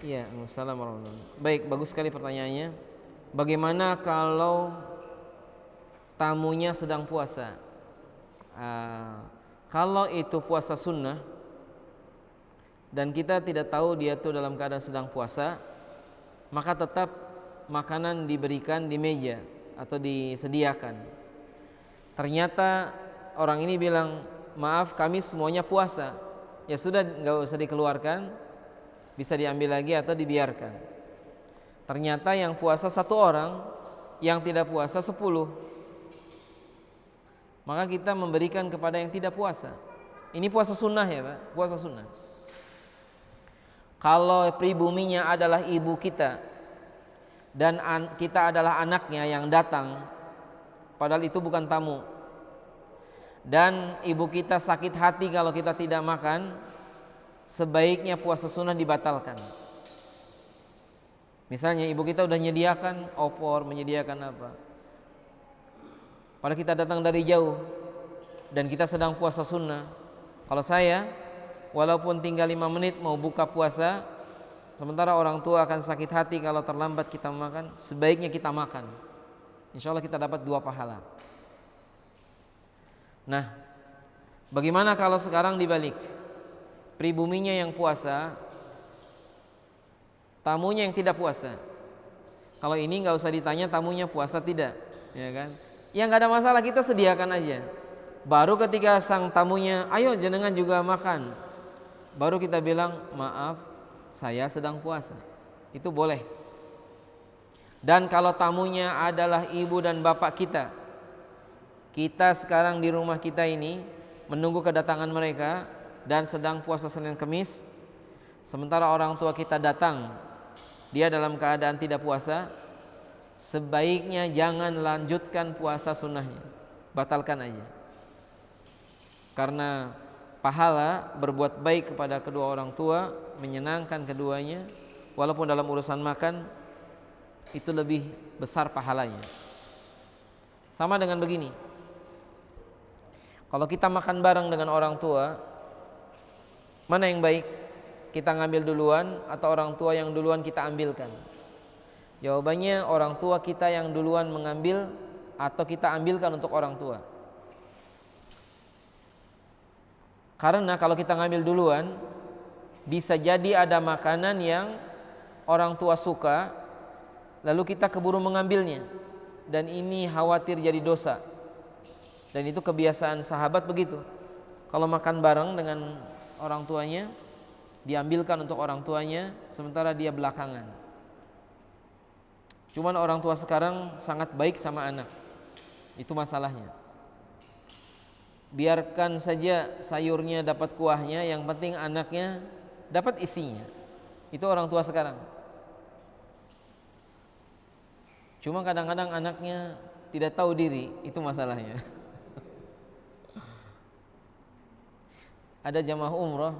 Iya, Assalamualaikum warahmatullahi wabarakatuh. Baik, bagus sekali pertanyaannya. Bagaimana kalau tamunya sedang puasa? Kalau itu puasa sunnah dan kita tidak tahu dia tuh dalam keadaan sedang puasa, maka tetap makanan diberikan di meja atau disediakan. Ternyata orang ini bilang, maaf kami semuanya puasa, ya sudah nggak usah dikeluarkan, bisa diambil lagi atau dibiarkan. Ternyata yang puasa 1 orang, yang tidak puasa 10, maka kita memberikan kepada yang tidak puasa. Ini puasa sunnah ya Pak, puasa sunnah. Kalau pribuminya adalah ibu kita dan kita adalah anaknya yang datang, padahal itu bukan tamu, dan ibu kita sakit hati kalau kita tidak makan, sebaiknya puasa sunnah dibatalkan. Misalnya ibu kita udah menyediakan opor, menyediakan apa, padahal kita datang dari jauh dan kita sedang puasa sunnah. Kalau saya, walaupun tinggal 5 menit mau buka puasa, sementara orang tua akan sakit hati kalau terlambat kita makan, sebaiknya kita makan. Insya Allah kita dapat 2 pahala. Nah, bagaimana kalau sekarang dibalik? Pribuminya yang puasa, tamunya yang tidak puasa. Kalau ini nggak usah ditanya tamunya puasa tidak, ya kan? Ya nggak ada masalah, kita sediakan aja. Baru ketika sang tamunya, ayo jenengan juga makan, baru kita bilang, maaf saya sedang puasa. Itu boleh. Dan kalau tamunya adalah ibu dan bapak kita, kita sekarang di rumah kita ini menunggu kedatangan mereka dan sedang puasa Senin Kemis, sementara orang tua kita datang, dia dalam keadaan tidak puasa, sebaiknya jangan lanjutkan puasa sunnahnya, batalkan aja. Karena pahala berbuat baik kepada kedua orang tua, menyenangkan keduanya, walaupun dalam urusan makan itu lebih besar pahalanya. Sama dengan begini, kalau kita makan bareng dengan orang tua, mana yang baik? Kita ngambil duluan atau orang tua yang duluan kita ambilkan? Jawabannya orang tua kita yang duluan mengambil atau kita ambilkan untuk orang tua. Karena kalau kita ngambil duluan, bisa jadi ada makanan yang orang tua suka, lalu kita keburu mengambilnya, dan ini khawatir jadi dosa. Dan itu kebiasaan sahabat begitu. Kalau makan bareng dengan orang tuanya, diambilkan untuk orang tuanya, sementara dia belakangan. Cuman orang tua sekarang sangat baik sama anak, itu masalahnya. Biarkan saja sayurnya dapat kuahnya, yang penting anaknya dapat isinya. Itu orang tua sekarang. Cuma kadang-kadang anaknya tidak tahu diri, itu masalahnya. Ada jamaah umroh,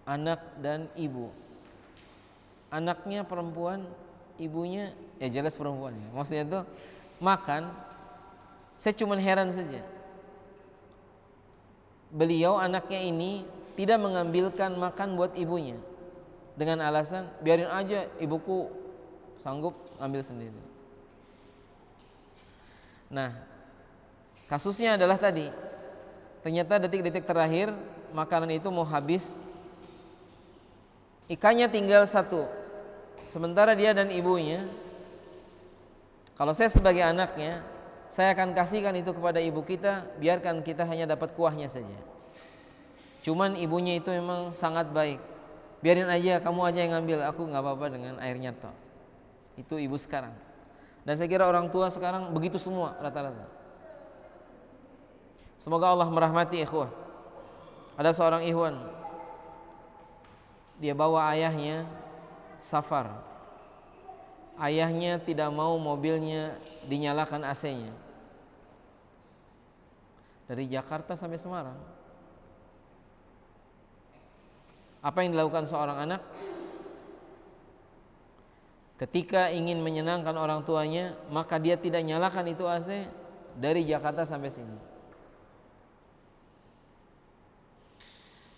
anak dan ibu. Anaknya perempuan, ibunya ya jelas perempuan ya. Maksudnya itu makan, saya cuma heran saja. Beliau anaknya ini tidak mengambilkan makan buat ibunya dengan alasan biarin aja ibuku sanggup ambil sendiri. Nah, kasusnya adalah tadi, ternyata detik-detik terakhir makanan itu mau habis, ikannya tinggal 1, sementara dia dan ibunya, kalau saya sebagai anaknya, saya akan kasihkan itu kepada ibu kita, biarkan kita hanya dapat kuahnya saja. Cuman ibunya itu memang sangat baik, biarin aja, kamu aja yang ngambil, aku nggak apa-apa dengan airnya toh. Itu ibu sekarang. Dan saya kira orang tua sekarang begitu semua rata-rata. Semoga Allah merahmati ikhwah. Ada seorang ikhwan, dia bawa ayahnya safar. Ayahnya tidak mau mobilnya dinyalakan AC-nya. Dari Jakarta sampai Semarang. Apa yang dilakukan seorang anak? Ketika ingin menyenangkan orang tuanya, maka dia tidak nyalakan itu AC dari Jakarta sampai sini.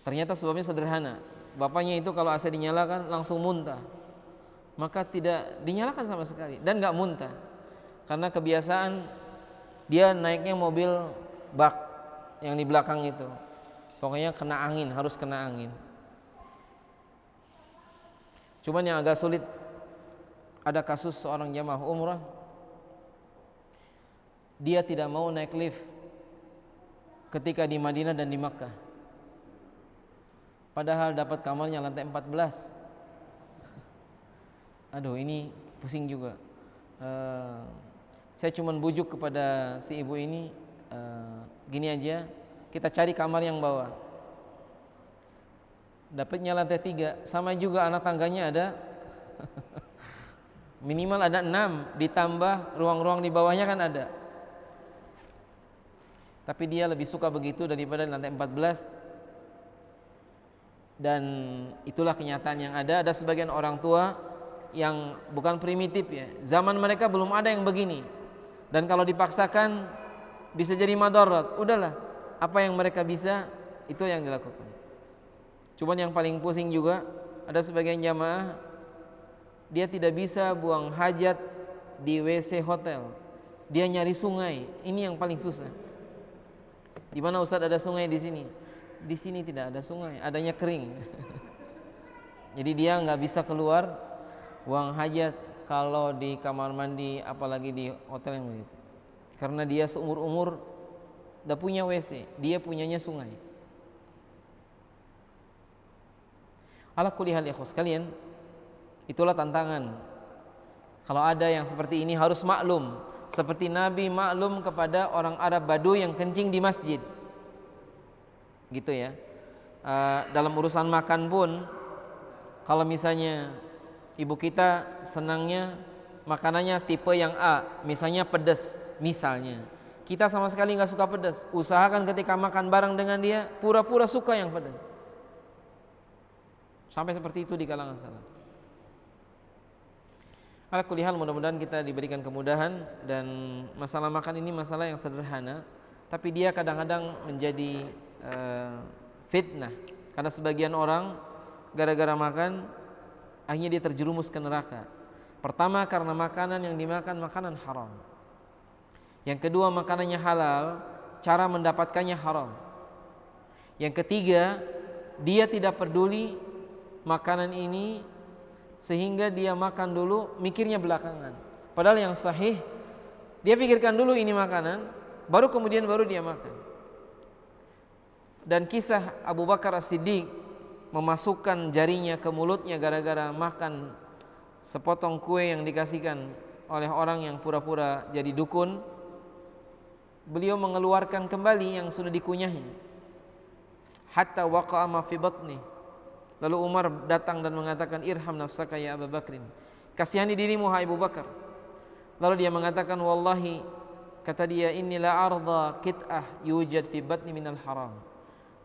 Ternyata sebabnya sederhana. Bapaknya itu kalau AC dinyalakan langsung muntah, maka tidak dinyalakan sama sekali dan nggak muntah, karena kebiasaan dia naiknya mobil bak yang di belakang itu, pokoknya kena angin, harus kena angin. Cuman yang agak sulit, ada kasus seorang jamaah umrah, dia tidak mau naik lift ketika di Madinah dan di Makkah, padahal dapat kamarnya lantai 14. Aduh, ini pusing juga. Saya cuma bujuk kepada si ibu ini, gini aja, kita cari kamar yang bawah. Dapatnya lantai 3, sama juga anak tangganya ada minimal ada 6, ditambah ruang-ruang di bawahnya kan ada. Tapi dia lebih suka begitu daripada lantai 14. Dan itulah kenyataan yang ada. Ada sebagian orang tua yang bukan primitif ya, zaman mereka belum ada yang begini, dan kalau dipaksakan bisa jadi madarat. Udahlah, apa yang mereka bisa itu yang dilakukan. Cuman yang paling pusing juga, ada sebagian jamaah dia tidak bisa buang hajat di WC hotel, dia nyari sungai. Ini yang paling susah. Di mana Ustaz ada sungai di sini? Di sini tidak ada sungai, adanya kering. Jadi dia nggak bisa keluar buang hajat kalau di kamar mandi, apalagi di hotel yang begitu. Karena dia seumur-umur udah punya WC, dia punyanya sungai. Ala kulli hal ikhwas sekalian, itulah tantangan. Kalau ada yang seperti ini harus maklum, seperti Nabi maklum kepada orang Arab Baduy yang kencing di masjid, gitu ya. Dalam urusan makan pun, kalau misalnya ibu kita senangnya makanannya tipe yang A, misalnya pedas, misalnya kita sama sekali nggak suka pedas, usahakan ketika makan bareng dengan dia pura-pura suka yang pedas. Sampai seperti itu di kalangan salaf. Ala kulli hal, mudah-mudahan kita diberikan kemudahan. Dan masalah makan ini masalah yang sederhana, tapi dia kadang-kadang menjadi fitnah, karena sebagian orang gara-gara makan akhirnya dia terjerumus ke neraka. Pertama, karena makanan yang dimakan makanan haram. Yang kedua, makanannya halal, cara mendapatkannya haram. Yang ketiga, dia tidak peduli makanan ini sehingga dia makan dulu, mikirnya belakangan. Padahal yang sahih, dia pikirkan dulu ini makanan, baru kemudian dia makan. Dan kisah Abu Bakar As-Siddiq memasukkan jarinya ke mulutnya gara-gara makan sepotong kue yang dikasihkan oleh orang yang pura-pura jadi dukun. Beliau mengeluarkan kembali yang sudah dikunyahnya, hatta waqa'a ma fi batni. Lalu Umar datang dan mengatakan, irham nafsaka ya Abu Bakrin, kasihani dirimu hai Abu Bakar. Lalu dia mengatakan, wallahi, kata dia, inni la arda kit'ah yujad fi batni minal haram.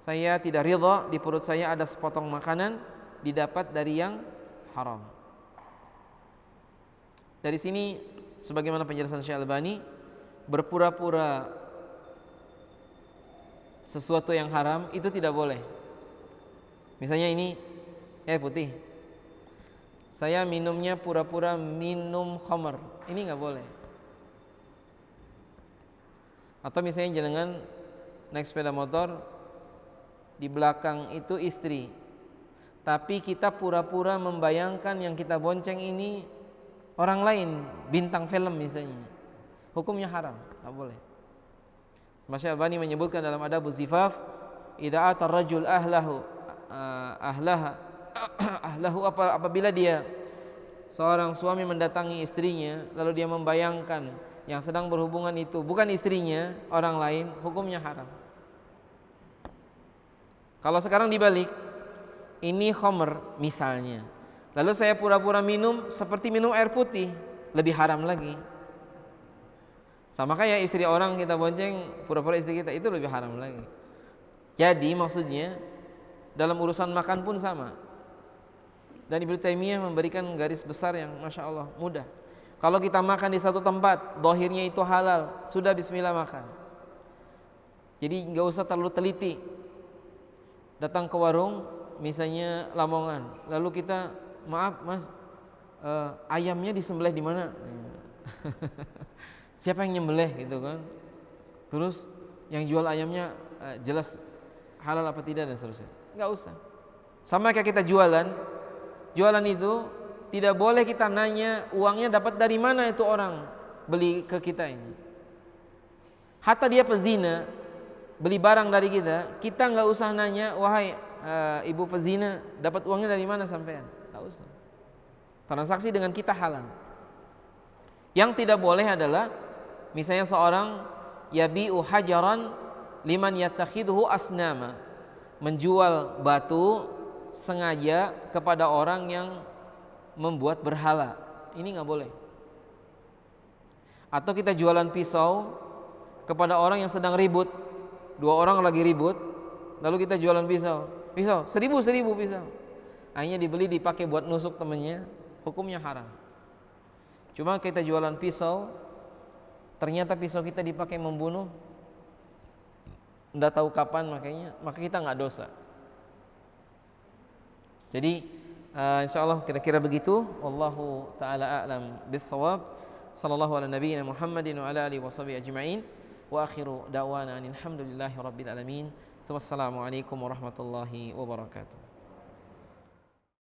Saya tidak ridha di perut saya ada sepotong makanan didapat dari yang haram. Dari sini, sebagaimana penjelasan Syekh Albani, berpura-pura sesuatu yang haram itu tidak boleh. Misalnya ini air putih, saya minumnya pura-pura minum khamar, ini nggak boleh. Atau misalnya jenengan naik sepeda motor, di belakang itu istri, tapi kita pura-pura membayangkan yang kita bonceng ini orang lain, bintang film misalnya, hukumnya haram, nggak boleh. Masya Albani menyebutkan dalam Adabuz Zifaf, idza atar rajul ahlahu, apabila dia seorang suami mendatangi istrinya lalu dia membayangkan yang sedang berhubungan itu bukan istrinya, orang lain, hukumnya haram. Kalau sekarang dibalik, ini khamr misalnya, lalu saya pura-pura minum seperti minum air putih, lebih haram lagi. Sama kayak istri orang kita bonceng, pura-pura istri kita, itu lebih haram lagi. Jadi maksudnya dalam urusan makan pun sama. Dan Ibnu Taimiyah memberikan garis besar yang Masya Allah mudah. Kalau kita makan di satu tempat, dohirnya itu halal, sudah bismillah makan. Jadi nggak usah terlalu teliti. datang ke warung misalnya Lamongan, lalu kita, maaf mas, ayamnya disembelih di mana? Siapa yang nyembelih gitu kan? Terus yang jual ayamnya jelas halal apa tidak dan seterusnya. Enggak usah. Sama kayak kita jualan itu tidak boleh kita nanya uangnya dapat dari mana itu orang beli ke kita ini. Hatta dia pezina beli barang dari kita nggak usah nanya, wahai ibu pezina, dapat uangnya dari mana sampean? Nggak usah. Transaksi dengan kita halal. Yang tidak boleh adalah misalnya seorang yabi'u hajaran liman yattakhidhu asnama, menjual batu sengaja kepada orang yang membuat berhala. Ini nggak boleh. Atau kita jualan pisau kepada orang yang sedang ribut, dua orang lagi ribut, lalu kita jualan pisau 1000 pisau, akhirnya dibeli dipakai buat nusuk temennya, hukumnya haram. Cuma kita jualan pisau, ternyata pisau kita dipakai membunuh, nggak tahu kapan makanya, maka kita nggak dosa. Jadi insyaallah kira-kira begitu. Wallahu taala a'lam bis-shawab. Sallallahu ala nabiyyina Muhammadin wa ala alihi washabihi ajma'in. Wa akhiru da'wana alhamdulillahi rabbil alamin. Wassalamualaikum warahmatullahi wabarakatuh.